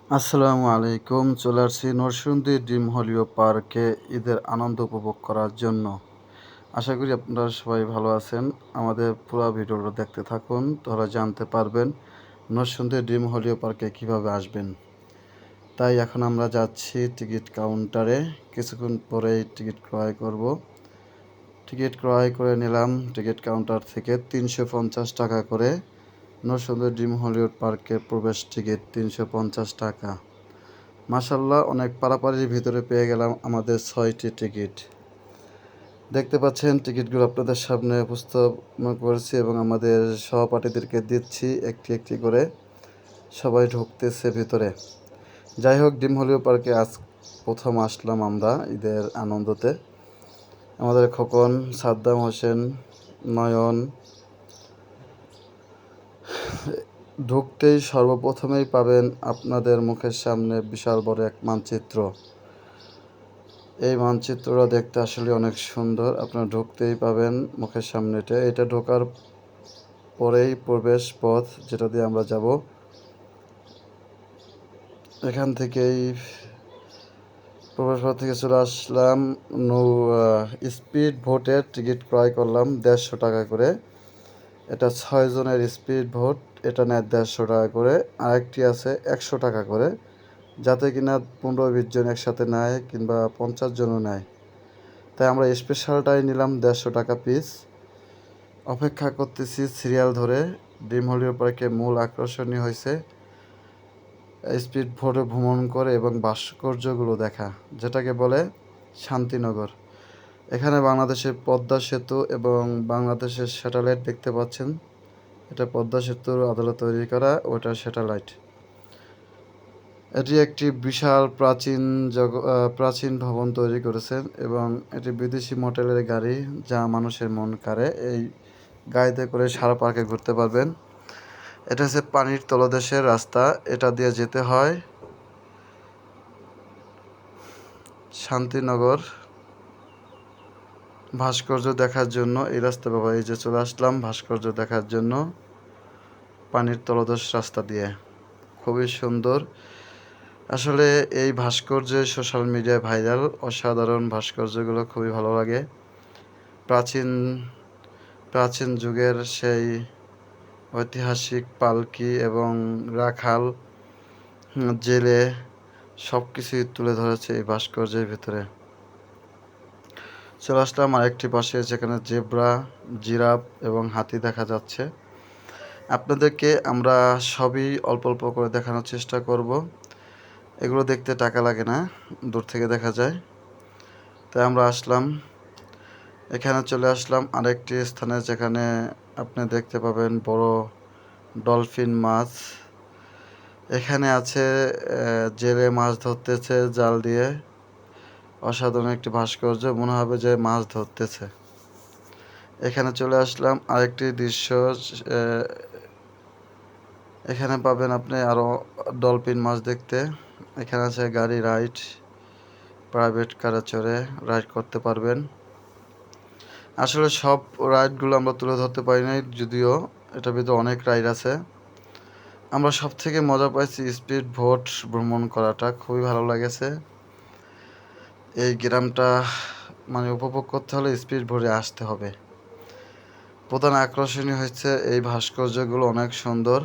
আসসালামু আলাইকুম। চলে আসছি নরসিংদী ড্রিম হলিও পার্কে ঈদের আনন্দ উপভোগ করার জন্য। আশা করি আপনারা সবাই ভালো আছেন। আমাদের পুরো ভিডিওটা দেখতে থাকুন, তাহলে জানতে পারবেন নরসিংদী ড্রিম হলিও পার্কে কিভাবে আসবেন। তাই এখন আমরা যাচ্ছি টিকিট কাউন্টারে। কিছুক্ষণ পরেই টিকিট ক্রয় করব। টিকিট ক্রয় করে নিলাম টিকিট কাউন্টার থেকে 350 টাকা করে। নরসিংদী ড্রিম হলিউড পার্কের প্রবেশ টিকিট 350 টাকা। মাশাল্লাহ, অনেক পারাপারির ভিতরে পেয়ে গেলাম আমাদের 6টি টিকিট। দেখতে পাচ্ছেন টিকিটগুলো আপনাদের সামনে উপস্থাপন করেছি এবং আমাদের সহপাঠীদেরকে দিচ্ছি একটি একটি করে। সবাই ঢুকতেছে ভিতরে। যাই হোক, ড্রিম হলিউড পার্কে আজ প্রথম আসলাম আমরা ঈদের আনন্দতে। আমাদের খোকন, সাদ্দাম হোসেন, নয়ন। ঢুকতেই সর্বপ্রথমেই পাবেন আপনাদের মুখের সামনে বিশাল বড় এক মানচিত্র। এই মানচিত্রটা দেখতে আসলে অনেক সুন্দর। আপনারা ঢুকতেই পাবেন মুখের সামনে এটা ঢোকার পরেই প্রবেশ পথ, যেটা দিয়ে আমরা যাব। এখান থেকেই প্রবেশ পথ থেকে চলে আসলাম। স্পিড ভোটের টিকিট ক্রয় করলাম 150 টাকা করে। এটা 6 জনের স্পিড ভোট, এটা নেয় 150 টাকা করে। আরেকটি আছে 100 টাকা করে, যাতে কিনা 15-20 জন একসাথে নেয় কিংবা 50 জনও নেয়। তাই আমরা স্পেশালটাই নিলাম 150 টাকা পিস। অপেক্ষা করতেছি সিরিয়াল ধরে। ড্রিম হলিউড পার্কে মূল আকর্ষণীয় হয়েছে স্পিড বোটে ভ্রমণ করে এবং ভাস্কর্যগুলো দেখা, যেটাকে বলে শান্তিনগর। এখানে বাংলাদেশের পদ্মা সেতু এবং বাংলাদেশের স্যাটেলাইট দেখতে পাচ্ছেন। এটা পদ্মা সেতুর আদলে তৈরি করা, ওটা স্যাটেলাইট। এটি একটি বিশাল প্রাচীন ভবন তৈরি করেছেন এবং এটি বিদেশি মডেলের গাড়ি, যা মানুষের মন কাড়ে। এই গাড়িতে করে সারা পার্কে ঘুরতে পারবেন। এটা হচ্ছে পানির তলদেশের রাস্তা, এটা দিয়ে যেতে হয় শান্তিনগর ভাস্কর্য দেখার জন্য। এই রাস্তা বাবা, এই যে চলে আসলাম ভাস্কর্য দেখার জন্য পানির তলদেশ রাস্তা দিয়ে। খুবই সুন্দর আসলে এই ভাস্কর্য, সোশ্যাল মিডিয়ায় ভাইরাল। অসাধারণ ভাস্কর্যগুলো খুবই ভালো লাগে। প্রাচীন প্রাচীন যুগের সেই ঐতিহাসিক পালকি এবং রাখাল, জেলে সব কিছুই তুলে ধরেছে এই ভাস্কর্যের ভিতরে। চলে আসলাম আরেকটি পাশে, যেখানে জেব্রা, জিরাফ এবং হাতি দেখা যাচ্ছে। আপনাদেরকে আমরা সবই অল্প অল্প করে দেখানোর চেষ্টা করব। এগুলো দেখতে টাকা লাগে না, দূর থেকে দেখা যায়। তাই আমরা আসলাম, এখানে চলে আসলাম আরেকটি স্থানে, যেখানে আপনি দেখতে পাবেন বড় ডলফিন মাছ। এখানে আছে জেলে মাছ ধরতেছে জাল দিয়ে। অসাধারণ একটি ভাস্কর্য, মনে হবে যে মাছ ধরতেছে। এখানে চলে আসলাম আরেকটি দৃশ্য। এখানে পাবেন আপনি আরও ডলফিন মাছ দেখতে। এখানে আছে গাড়ি রাইড, প্রাইভেট কারে চড়ে রাইড করতে পারবেন। আসলে সব রাইডগুলো আমরা তুলে ধরতে পারি নাই, যদিও এটার ভিতরে অনেক রাইড আছে। আমরা সব থেকে মজা পাইছি স্পিড বোট ভ্রমণ করাটা, খুবই ভালো লেগেছে। এই গ্রামটা উপভোগ করতে হলে স্পিড বোটে আসতে হবে। প্রধান আকর্ষণীয় হচ্ছে এই ভাস্কর্যগুলো অনেক সুন্দর,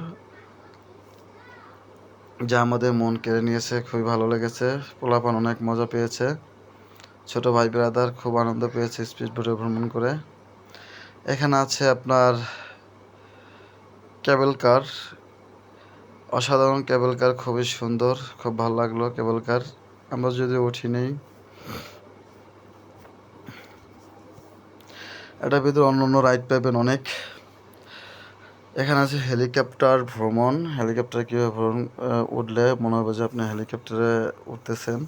যা আমাদের মন কেড়ে নিয়েছে। খুবই ভালো লেগেছে, পোলাপান অনেক মজা পেয়েছে, ছোট ভাই ব্রাদার খুব আনন্দ পেয়েছে স্পিড বোটে ভ্রমণ করে। এখানে আছে আপনার কেবল কার, অসাধারণ কেবল কার, খুবই সুন্দর, খুব ভালো লাগলো কেবল কার। আমরা যদিও উঠিনি। এটার ভিতরে অন্য অন্য রাইড পাবেন অনেক। এখানে আছে হেলিকপ্টার ভ্রমণ। হেলিকপ্টারে কীভাবে ভ্রমণ উঠলে মনে হবে যে আপনি হেলিকপ্টারে উঠতেছেন।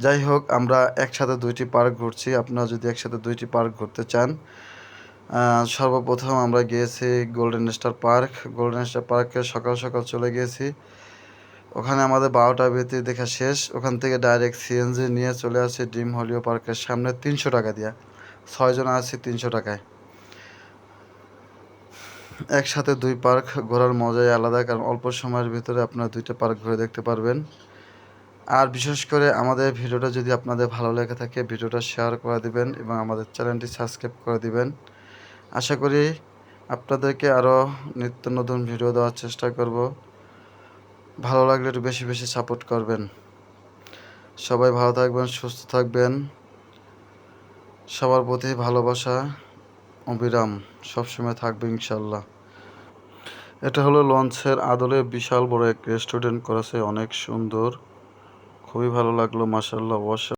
যাই হোক, আমরা একসাথে 2টি পার্ক ঘুরছি। আপনারা যদি একসাথে 2টি পার্ক ঘুরতে চান, সর্বপ্রথম আমরা গিয়েছি golden star park. Golden star পার্কে সকাল সকাল চলে গিয়েছি। ওখানে আমাদের 12টার ভিতরে দেখা শেষ। ওখান থেকে ডাইরেক্ট সিএনজি নিয়ে চলে আসি ড্রিম হলিও পার্কের সামনে 300 টাকা দিয়ে। 6 জন আছি 300 টাকায়। একসাথে দুই পার্ক ঘোরার মজাই আলাদা, কারণ অল্প সময়ের ভিতরে আপনারা দুইটা পার্ক ঘুরে দেখতে পারবেন। আর বিশেষ করে আমাদের ভিডিওটা যদি আপনাদের ভালো লেগে থাকে, ভিডিওটা শেয়ার করে দিবেন এবং আমাদের চ্যানেলটি সাবস্ক্রাইব করে দিবেন। আশা করি আপনাদেরকে আরও নিত্য নতুন ভিডিও দেওয়ার চেষ্টা করব। ভালো লাগলে একটু বেশি বেশি সাপোর্ট করবেন। সবাই ভালো থাকবেন, সুস্থ থাকবেন। সবার প্রতি ভালোবাসা অবিরাম সবসময় থাকবে ইনশাল্লাহ। এটা হলো লঞ্চের আদলে বিশাল বড় এক রেস্টুরেন্ট করেছে, অনেক সুন্দর, খুবই ভালো লাগলো, মাশাআল্লাহ।